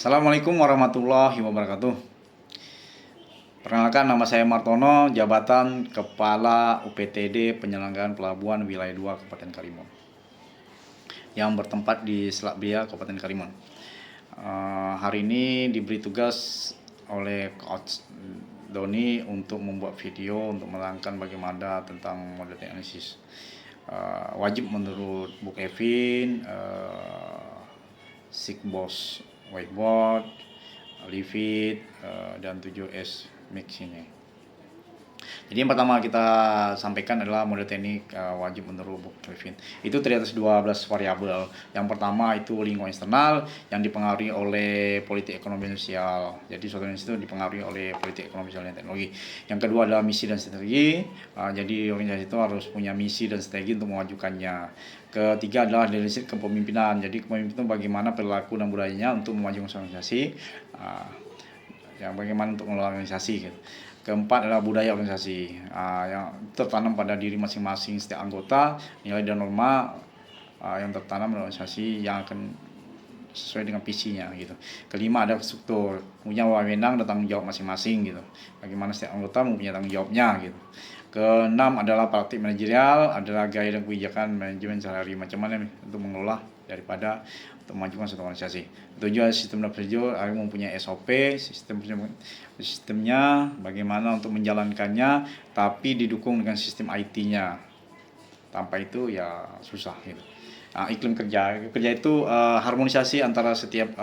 Assalamualaikum warahmatullahi wabarakatuh. Perkenalkan, nama saya Martono, jabatan Kepala UPTD Penyelenggaraan Pelabuhan Wilayah 2 Kabupaten Karimun, yang bertempat di Selat Bia, Kabupaten Karimun. Hari ini diberi tugas oleh Coach Doni untuk membuat video untuk menerangkan bagaimana tentang model analisis. Wajib menurut Bu Kevin, Sigbox whiteboard, Livid, dan 7S mix ini. Jadi yang pertama kita sampaikan adalah model teknik wajib menurut Bu Kevin. Itu terdiri atas 12 variabel. Yang pertama itu lingkungan eksternal yang dipengaruhi oleh politik ekonomi sosial. Jadi suatu Indonesia itu dipengaruhi oleh politik ekonomi sosial dan teknologi. Yang kedua adalah misi dan strategi. Jadi organisasi itu harus punya misi dan strategi untuk memajukannya. Ketiga adalah leadership kepemimpinan. Jadi kepemimpinan itu bagaimana perilaku dan budayanya untuk memajukan organisasi. Yang bagaimana untuk mengelola organisasi gitu. Keempat adalah budaya organisasi yang tertanam pada diri masing-masing setiap anggota, nilai dan norma yang tertanam dalam organisasi yang akan sesuai dengan visinya gitu. Kelima ada struktur, punya wewenang dan tanggung jawab masing-masing gitu. Bagaimana setiap anggota mempunyai tanggung jawabnya gitu. Keenam adalah praktik manajerial, adalah gaya dan kebijakan manajemen sehari-hari, macam mana untuk mengelola daripada untuk memajukan suatu organisasi. Tujuh, sistem dan prosedur harus mempunyai SOP, sistemnya bagaimana untuk menjalankannya, tapi didukung dengan sistem IT-nya. Tanpa itu ya susah gitu. Iklim kerja itu harmonisasi antara setiap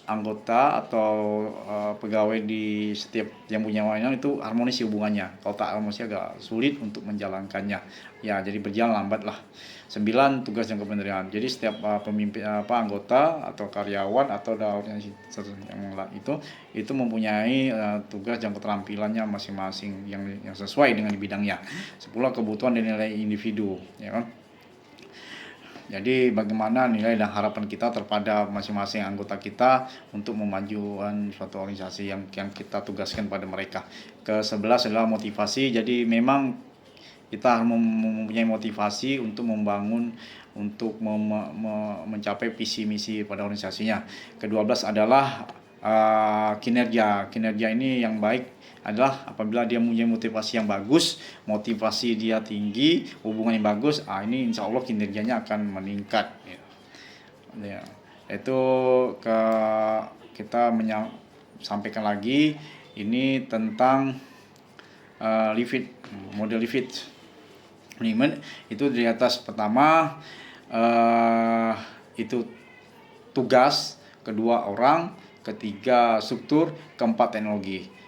anggota atau pegawai di setiap yang punya wewenang itu harmonis hubungannya. Kalau tak harmonis agak sulit untuk menjalankannya. Ya, jadi berjalan lambat lah. 9, tugas dan kepentingan. Jadi setiap pemimpin anggota atau karyawan atau organisasi yang itu mempunyai tugas dan keterampilannya masing-masing yang sesuai dengan bidangnya. 10, kebutuhan dan nilai individu, ya kan? Jadi bagaimana nilai dan harapan kita terhadap masing-masing anggota kita untuk memajukan suatu organisasi yang kita tugaskan pada mereka. Ke-11 adalah motivasi. Jadi memang kita harus mempunyai motivasi untuk membangun, untuk mencapai visi misi pada organisasinya. Ke-12 adalah kinerja. Kinerja ini yang baik adalah apabila dia mempunyai motivasi yang bagus, motivasi dia tinggi, hubungan yang bagus, ini insya Allah kinerjanya akan meningkat. Ya. Itu kita sampaikan lagi ini tentang Livid, model Livid. Itu di atas pertama itu tugas, kedua orang, ketiga struktur, keempat teknologi.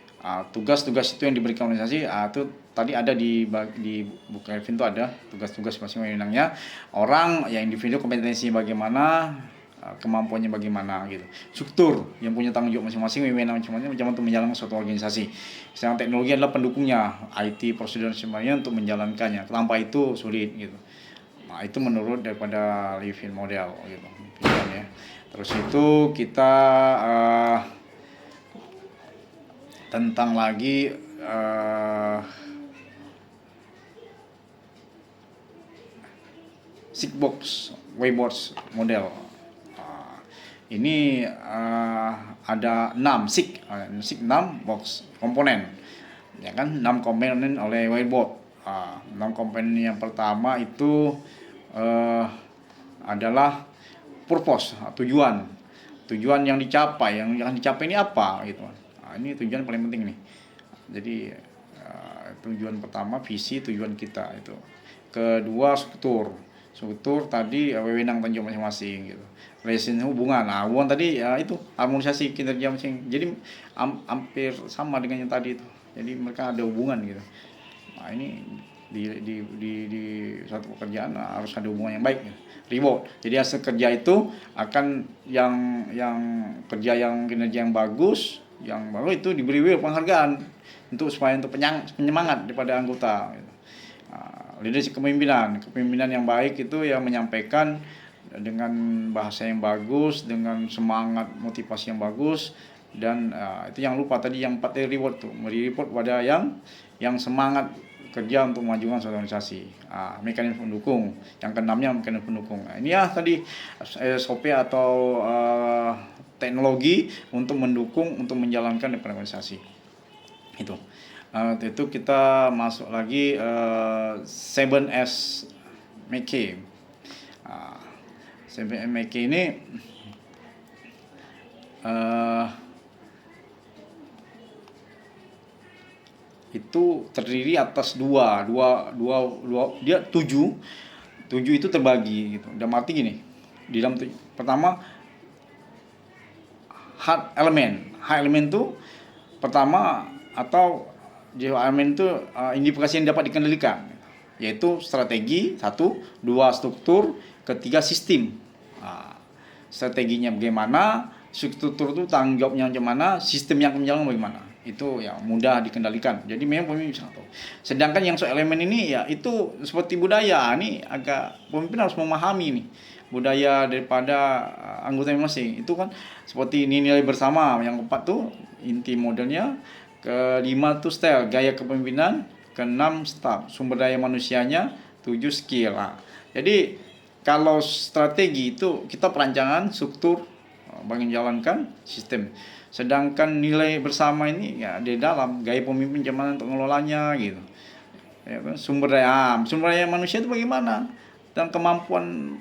Tugas-tugas itu yang diberikan organisasi itu tadi ada di buku Kevin itu ada tugas-tugas masing-masing wewenangnya. Orang yang individu kompetensi bagaimana, kemampuannya bagaimana gitu. Struktur yang punya tanggung jawab masing-masing, wewenang macam-macam untuk menjalankan suatu organisasi. Sedangkan teknologi adalah pendukungnya, IT, prosedur semuanya untuk menjalankannya. Tanpa itu sulit gitu. Itu menurut daripada Living model gitu. Ya. Terus itu kita tentang lagi Sigbox whiteboard model. Ini ada 6 SIG 6 box komponen. Ya kan, 6 komponen oleh whiteboard. 6 komponen yang pertama itu adalah purpose, tujuan. Tujuan yang dicapai, yang dicapai ini apa gitu. Ini tujuan paling penting nih. Jadi tujuan pertama visi, tujuan kita itu. Kedua struktur tadi wewenang tanggung jawab masing-masing gitu. Relation hubungan, hubungan tadi itu harmonisasi kinerja masing. Jadi hampir sama dengan yang tadi itu. Jadi mereka ada hubungan gitu. Ini di suatu pekerjaan harus ada hubungan yang baik gitu. Reward. Jadi hasil kerja itu akan yang kerja yang kinerja yang bagus, yang baru itu diberi penghargaan supaya penyemangat daripada anggota gitu. Leadership kepemimpinan yang baik itu yang menyampaikan dengan bahasa yang bagus, dengan semangat motivasi yang bagus, dan itu yang lupa tadi yang 4 reward tuh, memberi reward pada yang semangat kerja untuk memajukan suatu organisasi. Mekanisme pendukung, yang keenamnya mekanisme pendukung. Ini ya tadi SOP atau teknologi untuk mendukung untuk menjalankan daripada organisasi itu kita masuk lagi 7S McKay. 7S McKay ini itu terdiri atas dua dia tujuh itu terbagi gitu. Dalam arti gini, di dalam pertama hard element itu pertama atau elemen itu indikasi yang dapat dikendalikan, yaitu strategi, 1, 2 struktur, ketiga sistem. Strateginya bagaimana, struktur itu tanggung jawabnya bagaimana, sistem yang menjalankan bagaimana, itu ya mudah dikendalikan. Jadi memang pemimpin bisa tahu. Sedangkan yang soal elemen ini ya itu seperti budaya, ini agak pemimpin harus memahami nih budaya daripada anggota masing. Itu kan seperti nilai bersama. Yang keempat tuh inti modelnya, kelima tuh style gaya kepemimpinan, keenam staff sumber daya manusianya, 7 skill. Jadi kalau strategi itu kita perancangan struktur bagi menjalankan sistem. Sedangkan nilai bersama ini ya di dalam gaya pemimpin gimana untuk mengelolanya gitu. Ya, sumber daya manusia itu bagaimana dan kemampuan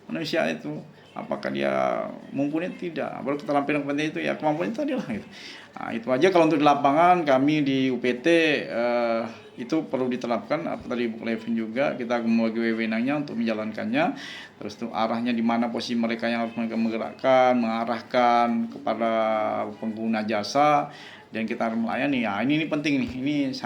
manusia itu apakah dia mumpuni tidak, baru keterampilan penting itu ya kemampuan itu adalah gitu. Itu aja kalau untuk di lapangan kami di UPT itu perlu diterapkan apa tadi Bu Levin juga, kita membagi wewenangnya untuk menjalankannya, terus tuh arahnya di mana posisi mereka yang harus mereka menggerakkan, mengarahkan kepada pengguna jasa, dan kita harus melayani. Ya ini penting nih, ini